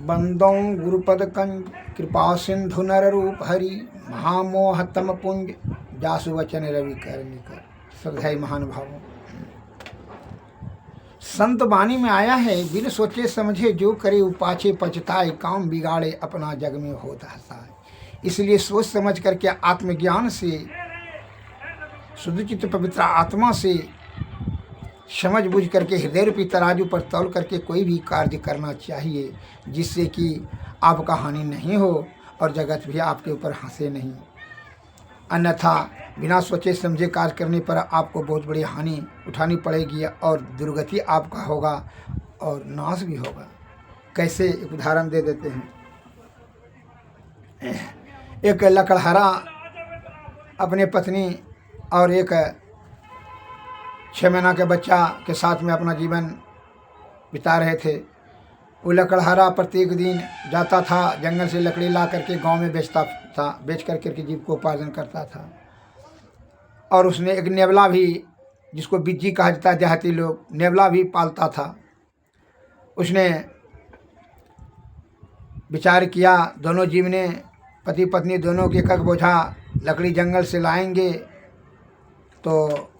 बंदों गुरुपद कंज कृपा सिंधु नर रूप हरि महामोह तम पुंज जासु वचन रवि कर निकर। श्रद्धेय महानुभावों, संत वाणी में आया है, बिन सोचे समझे जो करे उपाचे पछताए, काम बिगाड़े अपना जग में होता हसाए। इसलिए सोच समझ करके आत्मज्ञान से, शुद्ध चित्त पवित्र आत्मा से समझ बुझ करके हृदय रूपी तराजू पर तौल करके कोई भी कार्य करना चाहिए, जिससे कि आपका हानि नहीं हो और जगत भी आपके ऊपर हंसे नहीं। अन्यथा बिना सोचे समझे कार्य करने पर आपको बहुत बड़ी हानि उठानी पड़ेगी और दुर्गति आपका होगा और नाश भी होगा। कैसे, एक उदाहरण दे देते हैं। एक लकड़हारा अपने पत्नी और एक 6 महीना के बच्चा के साथ में अपना जीवन बिता रहे थे। वो लकड़हारा प्रत्येक दिन जाता था, जंगल से लकड़ी ला करके गांव में बेचता था, बेच करके जीविकोपार्जन करता था। और उसने एक नेवला भी, जिसको बिज्जी कहा जाता है देहाती लोग, नेवला भी पालता था। उसने विचार किया, दोनों जीव ने, पति पत्नी दोनों के एक बोझा लकड़ी जंगल से लाएंगे तो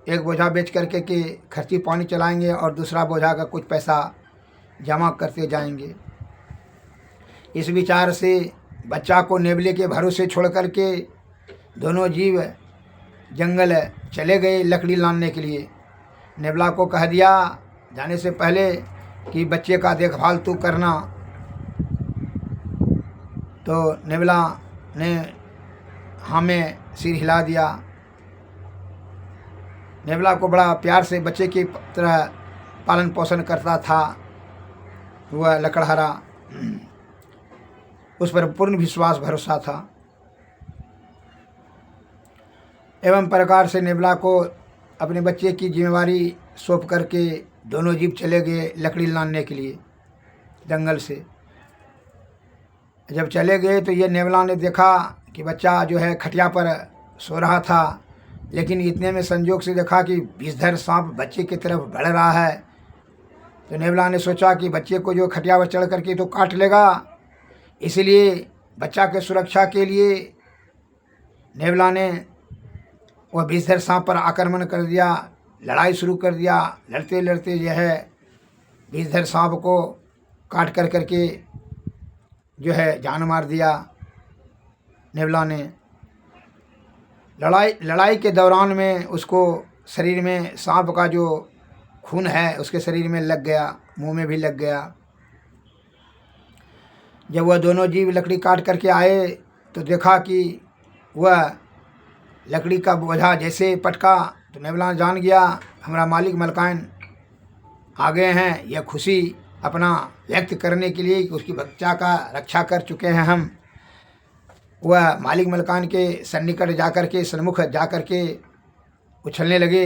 एक बोझा बेच करके के खर्ची पानी चलाएंगे और दूसरा बोझा का कुछ पैसा जमा करते जाएंगे। इस विचार से बच्चा को नेवले के भरोसे छोड़ करके दोनों जीव जंगल चले गए लकड़ी लाने के लिए। नेवला को कह दिया जाने से पहले कि बच्चे का देखभाल तू करना। तो नेवला ने हाँ में सिर हिला दिया। नेवला को बड़ा प्यार से बच्चे की तरह पालन पोषण करता था वह लकड़हारा। उस पर पूर्ण विश्वास भरोसा था। एवं प्रकार से नेवला को अपने बच्चे की जिम्मेवारी सौंप करके दोनों जीव चले गए लकड़ी लाने के लिए जंगल से। जब चले गए तो ये नेवला ने देखा कि बच्चा जो है खटिया पर सो रहा था, लेकिन इतने में संजोग से देखा कि विषधर सांप बच्चे की तरफ बढ़ रहा है। तो नेवला ने सोचा कि बच्चे को जो खटिया पर चढ़ करके तो काट लेगा, इसलिए बच्चा के सुरक्षा के लिए नेवला ने वह विषधर सांप पर आक्रमण कर दिया, लड़ाई शुरू कर दिया। लड़ते लड़ते जो है विषधर सांप को काट कर करके जो है जान मार दिया नेवला ने। लड़ाई के दौरान में उसको शरीर में सांप का जो खून है उसके शरीर में लग गया, मुंह में भी लग गया। जब वह दोनों जीव लकड़ी काट करके आए तो देखा कि वह लकड़ी का बोझा जैसे पटका तो नेवला जान गया हमारा मालिक मलकान आ गए हैं। यह खुशी अपना व्यक्त करने के लिए कि उसकी बच्चा का रक्षा कर चुके हैं हम। वह मालिक मलकान के सन्निकट जाकर के, सन्मुख जाकर के उछलने लगे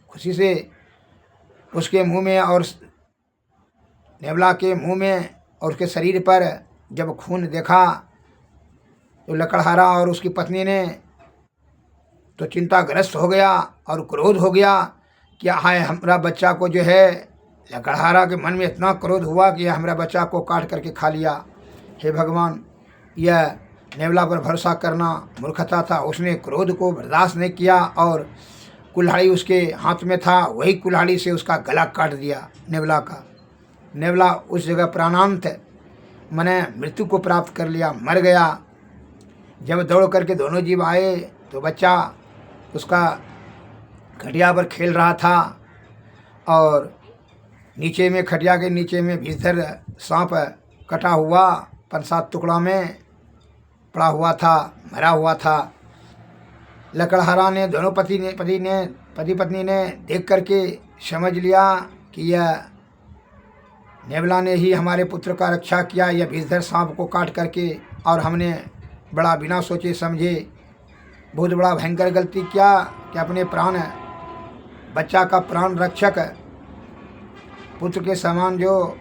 खुशी से। उसके मुंह में और नेवला के मुंह में और उसके शरीर पर जब खून देखा तो लकड़हारा और उसकी पत्नी ने तो चिंताग्रस्त हो गया और क्रोध हो गया कि हाय हमारा बच्चा को जो है, लकड़हारा के मन में इतना क्रोध हुआ कि हमारा बच्चा को काट करके खा लिया। हे भगवान, यह नेवला पर भरोसा करना मूर्खता था। उसने क्रोध को बर्दाश्त नहीं किया और कुल्हाड़ी उसके हाथ में था, वही कुल्हाड़ी से उसका गला काट दिया नेवला का। नेवला उस जगह प्राणांत माने मृत्यु को प्राप्त कर लिया, मर गया। जब दौड़ करके दोनों जीव आए तो बच्चा उसका खटिया पर खेल रहा था और नीचे में, खटिया के नीचे में विषधर सांप कटा हुआ 5-7 टुकड़ा में पड़ा हुआ था, मरा हुआ था। लकड़हारा ने, दोनों पति पत्नी ने देख करके समझ लिया कि यह नेवला ने ही हमारे पुत्र का रक्षा किया, यह विषधर सांप को काट करके, और हमने बड़ा बिना सोचे समझे बहुत बड़ा भयंकर गलती किया कि अपने प्राण, बच्चा का प्राण रक्षक पुत्र के समान जो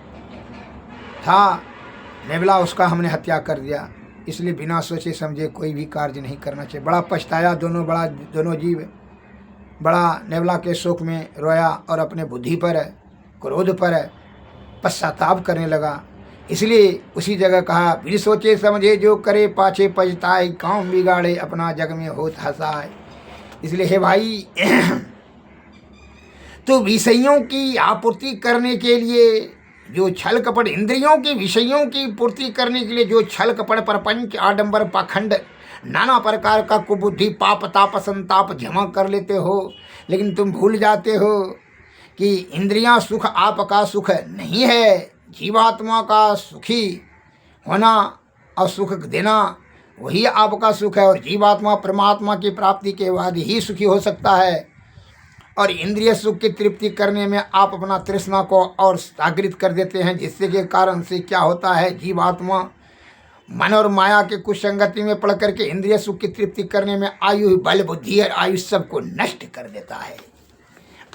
था नेवला, उसका हमने हत्या कर दिया। इसलिए बिना सोचे समझे कोई भी कार्य नहीं करना चाहिए। बड़ा पछताया दोनों जीव, बड़ा नेवला के शोक में रोया और अपने बुद्धि पर, क्रोध पर पश्चाताप करने लगा इसलिए उसी जगह कहा, फिर सोचे समझे जो करे पाछे पछताए, काम बिगाड़े अपना जग में होत हसाए। इसलिए हे भाई तो विषयों की आपूर्ति करने के लिए जो छल कपट, इंद्रियों की विषयों की पूर्ति करने के लिए जो छल कपट प्रपंच आडंबर पाखंड नाना प्रकार का कुबुद्धि पाप ताप संताप जमा कर लेते हो, लेकिन तुम भूल जाते हो कि इंद्रियां सुख आपका सुख नहीं है। जीवात्मा का सुखी होना और सुख देना वही आपका सुख है, और जीवात्मा परमात्मा की प्राप्ति के बाद ही सुखी हो सकता है। और इंद्रिय सुख की तृप्ति करने में आप अपना तृष्णा को और जागृत कर देते हैं, जिससे के कारण से क्या होता है, जीवात्मा मन और माया के कुसंगति में पड़ करके इंद्रिय सुख की तृप्ति करने में आयु बल बुद्धि और आयु सबको नष्ट कर देता है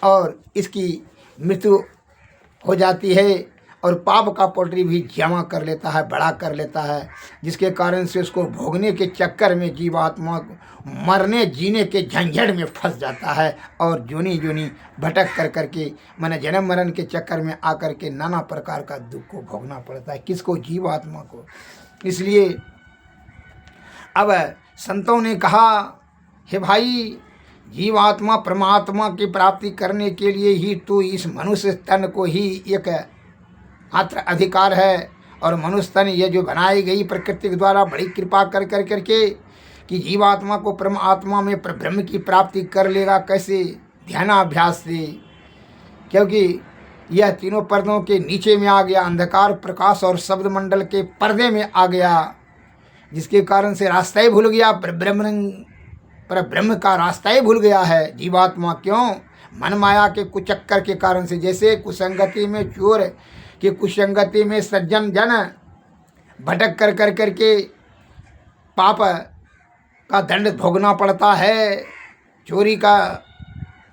और इसकी मृत्यु हो जाती है, और पाप का पोटरी भी जमा कर लेता है, बड़ा कर लेता है, जिसके कारण से उसको भोगने के चक्कर में जीवात्मा मरने जीने के झंझट में फंस जाता है और जोनी जोनी भटक कर करके माने जन्म मरण के चक्कर में आकर के नाना प्रकार का दुख को भोगना पड़ता है। किसको? जीवात्मा को। इसलिए अब संतों ने कहा, हे भाई जीवात्मा परमात्मा की प्राप्ति करने के लिए ही तो इस मनुष्य तन को ही एक मात्र अधिकार है, और मनुष्य तन ये जो बनाई गई प्रकृति के द्वारा बड़ी कृपा कर कर करके कि जीवात्मा को परमात्मा में ब्रह्म की प्राप्ति कर लेगा। कैसे? ध्यानाभ्यास से, क्योंकि यह तीनों पर्दों के नीचे में आ गया, अंधकार प्रकाश और शब्द मंडल के पर्दे में आ गया, जिसके कारण से रास्ता ही भूल गया, पर ब्रह्म का रास्ता ही भूल गया है जीवात्मा। क्यों? मन माया के कुचक्कर के कारण से। जैसे कुसंगति में चोर कि कुसंगति में सज्जन जन भटक कर कर करके पाप का दंड भोगना पड़ता है, चोरी का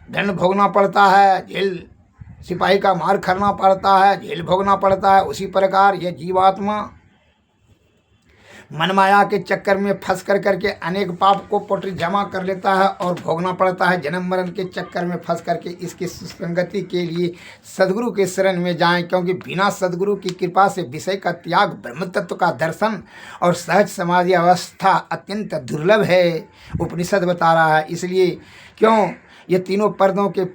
दंड भोगना पड़ता है, जेल सिपाही का मार खाना पड़ता है, जेल भोगना पड़ता है, उसी प्रकार यह जीवात्मा मनमाया के चक्कर में फंस कर करके अनेक पाप को पोटरी जमा कर लेता है और भोगना पड़ता है। जन्म मरण के चक्कर में फंस करके इसकी सुसंगति के लिए सद्गुरु के शरण में जाएं, क्योंकि बिना सद्गुरु की कृपा से विषय का त्याग, ब्रह्म तत्व का दर्शन और सहज समाधि अवस्था अत्यंत दुर्लभ है, उपनिषद बता रहा है। इसलिए क्यों ये तीनों पर्दों के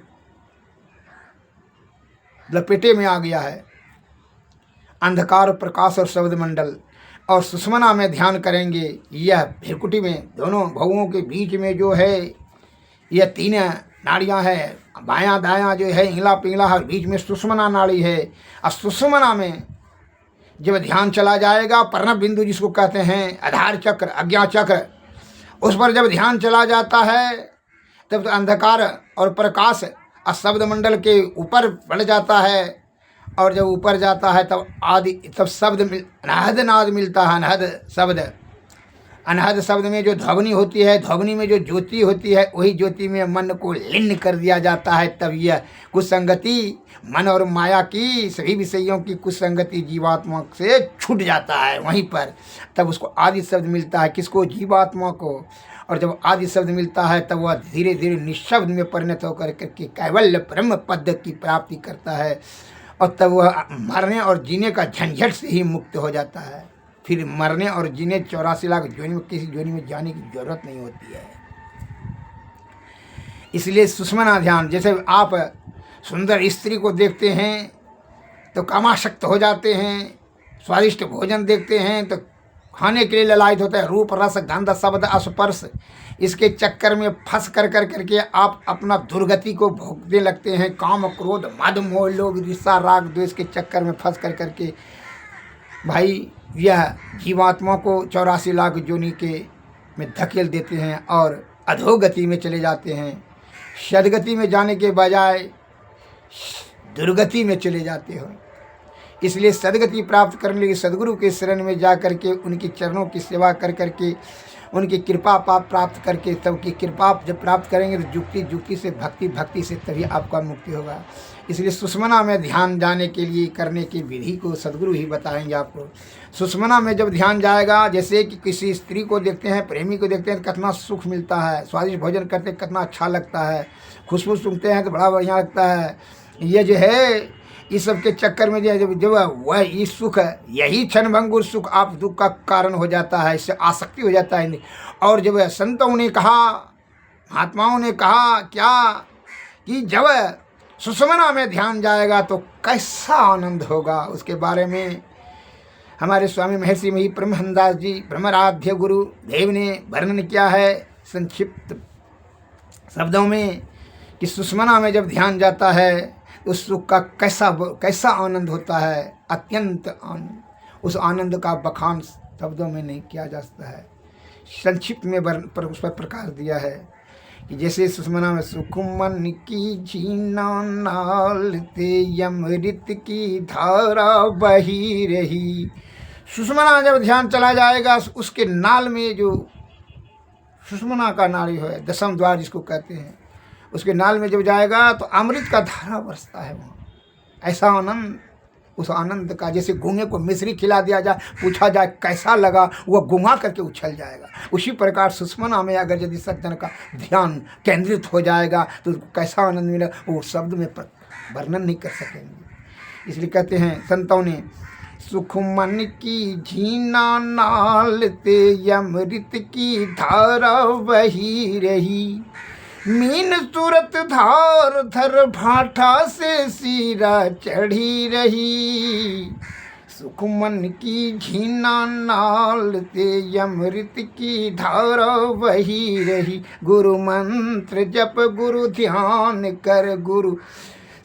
लपेटे में आ गया है, अंधकार प्रकाश और शब्द मंडल। और सुषुम्ना में ध्यान करेंगे, यह भ्रिकुटी में दोनों भवों के बीच में जो है यह तीन नाड़ियां हैं, बायां दायां जो है इंगला पिंगला है, बीच में सुषुम्ना नाड़ी है। और सुषुम्ना में जब ध्यान चला जाएगा, पर्णव बिंदु जिसको कहते हैं, आधार चक्र, अज्ञा चक्र, उस पर जब ध्यान चला जाता है तब तो अंधकार और प्रकाश शब्द मंडल के ऊपर बढ़ जाता है, और जब ऊपर जाता है तब शब्द अनहद नाद मिलता है। अनहद शब्द में जो ध्वनि होती है, ध्वनि में जो ज्योति होती है, वही ज्योति में मन को लीन कर दिया जाता है। तब यह कुसंगति, मन और माया की सभी विषयों की कुसंगति जीवात्मा से छूट जाता है वहीं पर। तब उसको आदि शब्द मिलता है। किसको? जीवात्मा को। और जब आदि शब्द मिलता है तब वह धीरे धीरे निःशब्द में परिणत होकर करके कैवल्य ब्रह्म पद की प्राप्ति करता है, और तब वह मरने और जीने का झंझट से ही मुक्त हो जाता है। फिर मरने और जीने 84 लाख जोनी में किसी जोनी में जाने की जरूरत नहीं होती है। इसलिए सुषुम्ना ध्यान, जैसे आप सुंदर स्त्री को देखते हैं तो कामासक्त हो जाते हैं, स्वादिष्ट भोजन देखते हैं तो खाने के लिए ललायत होता है, रूप रस गंध शब्द स्पर्श, इसके चक्कर में फंस कर करके आप अपना दुर्गति को भोगने लगते हैं। काम क्रोध मद मोह लोभ ईर्ष्या राग द्वेष के चक्कर में फंस कर करके भाई यह जीवात्मा को 84 लाख जोनी के में धकेल देते हैं और अधोगति में चले जाते हैं। सदगति में जाने के बजाय दुर्गति में चले जाते हो। इसलिए सदगति प्राप्त करने के लिए सदगुरु के शरण में जा करके उनकी चरणों की सेवा कर करके उनकी कृपा प्राप्त करके, तब की कृपा जब प्राप्त करेंगे तो जुक्ति से भक्ति से तभी आपका मुक्ति होगा। इसलिए सुषुम्ना में ध्यान जाने के लिए करने की विधि को सदगुरु ही बताएंगे आपको। सुषुम्ना में जब ध्यान जाएगा, जैसे कि किसी स्त्री को देखते हैं, प्रेमी को देखते हैं तो कितना सुख मिलता है, स्वादिष्ट भोजन करते कितना अच्छा लगता है, खुशबू सुनते हैं तो बड़ा बढ़िया लगता है। ये जो है इस सब के चक्कर में जब वह ये सुख है, यही क्षणभंगुर सुख आप दुख का कारण हो जाता है, इससे आसक्ति हो जाता है। और जब संतों ने कहा, महात्माओं ने कहा क्या कि जब सुषुम्ना में ध्यान जाएगा तो कैसा आनंद होगा, उसके बारे में हमारे स्वामी महर्षि मही ब्रह्मदास जी ब्रह्मराध्य गुरु देव ने वर्णन किया है संक्षिप्त शब्दों में कि सुषुम्ना में जब ध्यान जाता है उस सुख का कैसा आनंद होता है, अत्यंत आनंद। उस आनंद का बखान शब्दों में नहीं किया जा सकता है। संक्षिप्त में उस पर प्रकाश दिया है कि जैसे सुषुम्ना में सुख मन की झीना नाल ते अमृत की धारा बही रही। सुषुम्ना जब ध्यान चला जाएगा उसके नाल में, जो सुषुम्ना का नाड़ी है, दशम द्वार जिसको कहते हैं, उसके नाल में जब जाएगा तो अमृत का धारा बरसता है वहाँ। ऐसा आनंद, उस आनंद का जैसे गूंगे को मिश्री खिला दिया जाए, पूछा जाए कैसा लगा, वह गूंगा करके उछल जाएगा। उसी प्रकार सुषुम्ना में अगर यदि सज्जन का ध्यान केंद्रित हो जाएगा तो कैसा आनंद मिलेगा, वो शब्द में वर्णन नहीं कर सकेंगे। इसलिए कहते हैं संतों ने, सुख मन की झीना नाल ते अमृत की धारा बही रही। मीन सूरत धार धर भाठा से सीरा चढ़ी रही। सुख मन की झीना नाल ते अमृत की धारा बही रही। गुरु मंत्र जप गुरु ध्यान कर, गुरु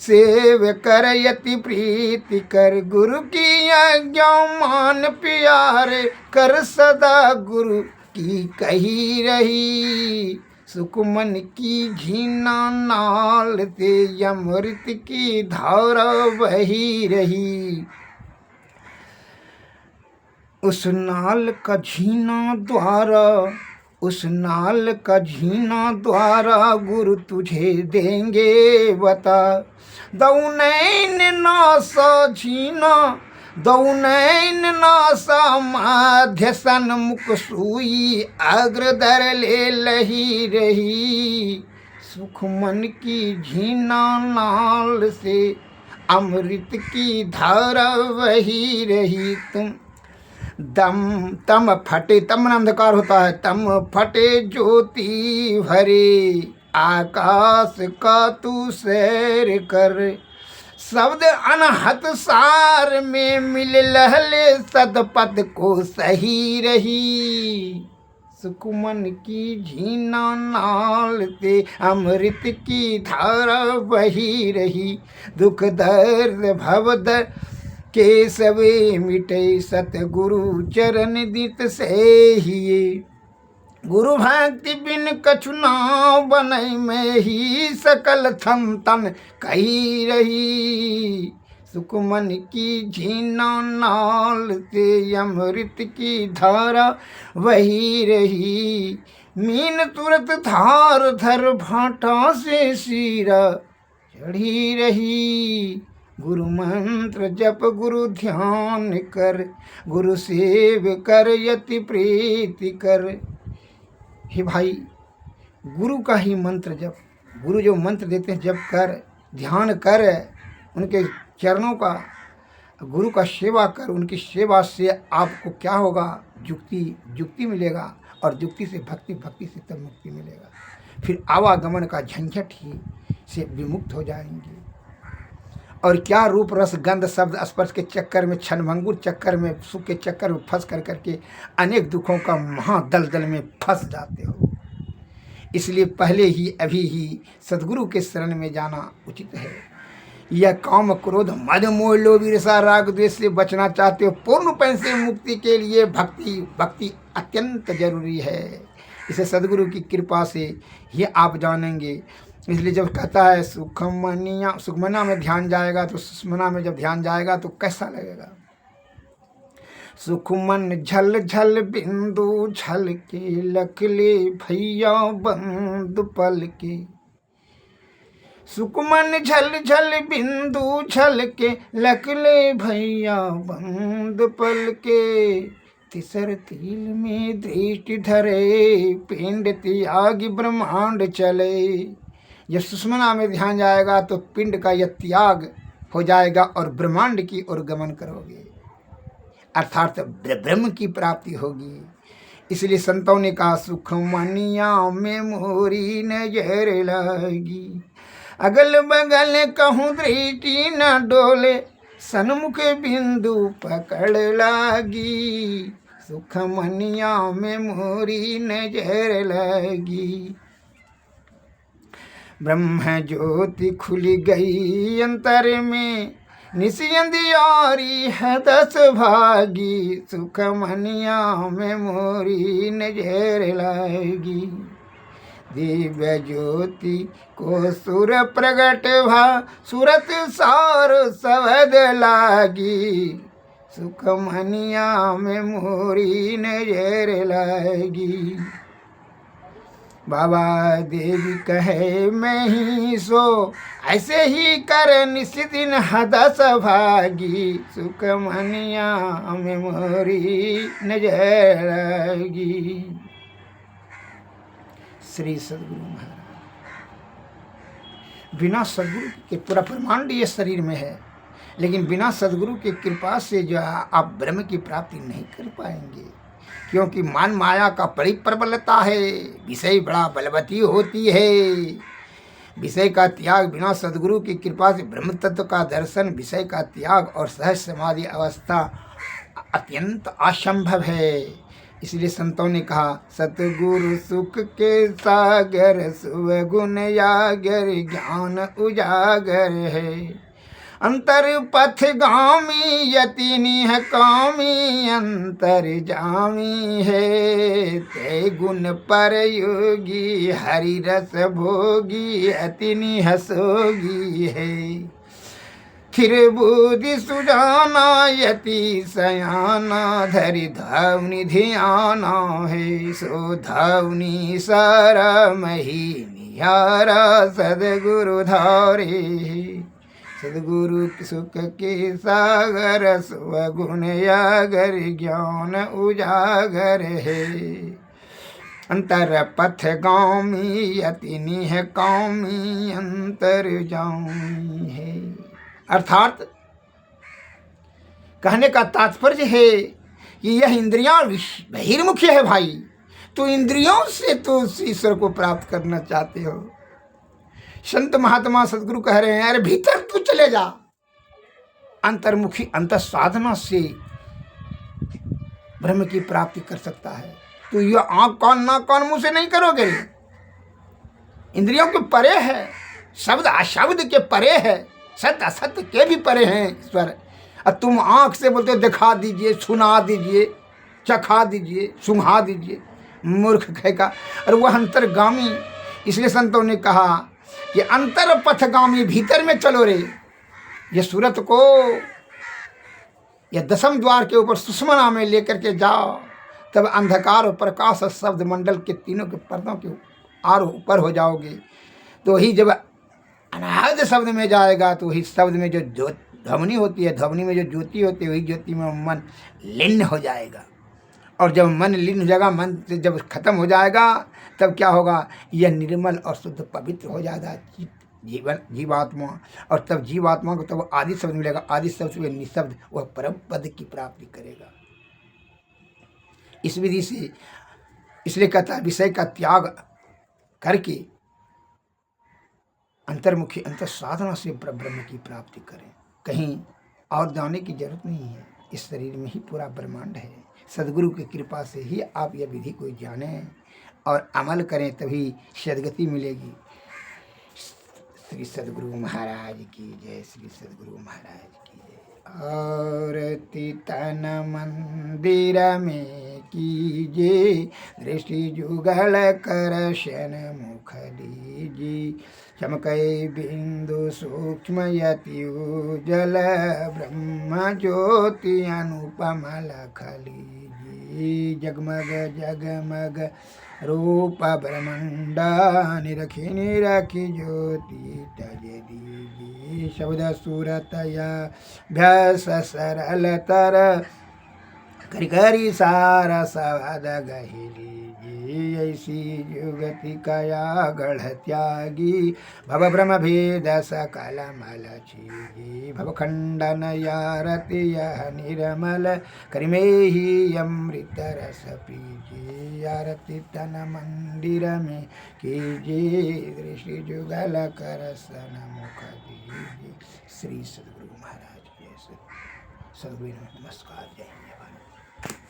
सेव कर यति प्रीति कर। गुरु की आज्ञा मान प्यारे कर, सदा गुरु की कही रही। सुख मन की झीना नाल ते अमृत की धारा बही रही। उस नाल का झीना द्वारा, उस नाल का झीना द्वारा गुरु तुझे देंगे बता। दऊ नैन नासा झीना, दऊ नैन नासा माध्य सन्मुख सुई अग्रदर ले लही रही। सुख मन की झीना नाल से अमृत की धारा बही रही। तुम तम फटे, तम अंधकार होता है, तम फटे ज्योति भरे आकाश का तू सैर कर। शब्द अनहत सार में मिल लहले सदपद को सही रही। सुख मन की झीना नाल ते अमृत की धारा बही रही। दुख दर्द भव दर्द के सवे मिटे, सतगुरु चरण दित से ही। गुरु भक्ति बिन कछु ना बनई, में ही सकल थम तन कही रही। सुख मन की झीना नाल ते अमृत की धारा वही रही। मीन तुरत धार धर भाटा से सीरा चढ़ी रही। गुरु मंत्र जप गुरु ध्यान कर, गुरु सेव कर यति प्रीति कर। हे भाई, गुरु का ही मंत्र जप, गुरु जो मंत्र देते हैं जप कर, ध्यान कर, उनके चरणों का, गुरु का सेवा कर। उनकी सेवा से आपको क्या होगा, जुक्ति मिलेगा, और जुक्ति से भक्ति, भक्ति से तब मुक्ति मिलेगा। फिर आवागमन का झंझट ही से विमुक्त हो जाएंगे। और क्या रूप रस गंध शब्द स्पर्श के चक्कर में, क्षणभंगुर चक्कर में, सुख के चक्कर में फंस कर करके अनेक दुखों का महादलदल में फंस जाते हो। इसलिए पहले ही अभी ही सद्गुरु के शरण में जाना उचित है। यह काम क्रोध मद मोह लोभ ईर्षा राग द्वेष से बचना चाहते हो, पूर्ण रूप से मुक्ति के लिए भक्ति अत्यंत जरूरी है। इसे सद्गुरु की कृपा से ही आप जानेंगे। इसलिए जब कहता है सुखमना में ध्यान जाएगा, तो सुषुम्ना में जब ध्यान जाएगा तो कैसा लगेगा। सुख मन झल झल बिंदु झल के, लखले भैया बंद पल के। सुख मन झल झल बिंदु झल के, लखले भैया बंद पल के। तिसर तिल में दृष्टि धरे, पिंड त्याग ब्रह्मांड चले। जब सुषुम्ना में ध्यान जाएगा तो पिंड का यह त्याग, हो जाएगा और ब्रह्मांड की ओर गमन करोगे, अर्थात ब्रह्म की प्राप्ति होगी। इसलिए संतों ने कहा सुख मनिया में मोरी नजर लगी, अगल बगल कहूँ दृष्टि न डोले, सन्मुख बिंदु पकड़ लागी, सुख मनिया में मोरी नजर लगी। ब्रह्म ज्योति खुल गई अंतर में, निशियंदियारी है 10 भागी, सुख मनिया में मोरी नजर लगी। दिव्य ज्योति को सुर प्रगट भा, सूरत सार सवद लागी, सुख मनिया में मोरी नजर लगी। बाबा देवी कहे मैं ही सो, ऐसे ही कर निश्चिदिन 10 भागी, सुख मनिया में मोरी नजर लगी। श्री सदगुरु महाराज, बिना सदगुरु के पूरा ब्रह्मांड ये शरीर में है, लेकिन बिना सदगुरु की कृपा से जो आप ब्रह्म की प्राप्ति नहीं कर पाएंगे, क्योंकि मान माया का बड़ी प्रबलता है, विषय बड़ा बलवती होती है। विषय का त्याग बिना सदगुरु की कृपा से ब्रह्म तत्व का दर्शन, विषय का त्याग और सहज समाधि अवस्था अत्यंत असंभव है। इसलिए संतों ने कहा सतगुरु सुख के सागर, सुवगुण यागर ज्ञान उजागर है, अंतर पथ गामी यतिनी है कामी, अंतर जामी है, ते गुण पर योगी हरि रस भोगी, अतिनी हसोगी है, फिर बुद्धि सुजाना यति सयाना, धरि धवनी ध्याना है, सो धवनी सारा मही निहारा, सदगुरु धारे। सदगुरु सुख के सागर, स्वगुण यागर ज्ञान उजागर है, अंतर पथ गामी यतिनी है कामी, अंतर जामी है। अर्थात कहने का तात्पर्य है कि यह इंद्रियां बहिर्मुखी है भाई, तो इंद्रियों से तो ईश्वर को प्राप्त करना चाहते हो। संत महात्मा सदगुरु कह रहे हैं अरे भीतर तू चले जा, अंतर्मुखी अंतर साधना से ब्रह्म की प्राप्ति कर सकता है। तो यह आंख कान नाक कान मुंह से नहीं करोगे, इंद्रियों के परे है, शब्द अशब्द के परे है, सत्य असत्य के भी परे हैं ईश्वर। अब तुम आंख से बोलते हो दिखा दीजिए, सुना दीजिए, चखा दीजिए, सुंघा दीजिए, मूर्ख कहेगा। और वह अंतर्गामी, इसलिए संतों ने कहा कि अंतर पथगामी, भीतर में चलो रे। ये सूरत को या 10वें द्वार के ऊपर सुषमना में लेकर के जाओ, तब अंधकार और प्रकाश और शब्द मंडल के तीनों के पर्दों के आर ऊपर हो जाओगे। तो ही जब अनाहद शब्द में जाएगा तो वही शब्द में जो ध्वनि होती है, ध्वनि में जो ज्योति होती है, वही ज्योति में मन लीन हो जाएगा। और जब मन लीन हो जाएगा, मन से जब खत्म हो जाएगा, तब क्या होगा, यह निर्मल और शुद्ध पवित्र हो जाएगा जीवात्मा। और तब जीवात्मा को तब आदि शब्द मिलेगा, आदि शब्द से निशब्द वह परम पद की प्राप्ति करेगा। इस विधि से इसलिए कहता है विषय का त्याग करके अंतर्मुखी अंतर साधना से ब्रह्म की प्राप्ति करें। कहीं और जाने की जरूरत नहीं है, इस शरीर में ही पूरा ब्रह्मांड है। सदगुरु की कृपा से ही आप यह विधि को जानें और अमल करें, तभी सदगति मिलेगी। श्री सदगुरु महाराज की जय, श्री सदगुरु महाराज की जय। और तन मंदिर में कीजिए दृष्टि जुगल कर शन मुख दीजिए, चमकई बिंदु सूक्ष्म यति उजल, ब्रह्म ज्योति अनुपम लख लीजिए, जगमग जगमग रूप ब्रह्मांड, निरखी निरखी ज्योति तज दीजिए, शब्द सूरत भ्यास सरल तर, करी करी सारा सवाद गही लीजिए, ऐसी जुगति कया गढ़ त्यागी भव ब्रह्म भेद सकल मल छीगी भव खंडन यारति यह निर्मल करिमे ही अमृत रस पीजी आरती तन मंदिर में कीजिए दृष्टि जुगल कर सन मुख दीजिए। श्री सद्गुरु महाराज जय सद्गुरु। नमस्कार, जय हिंद।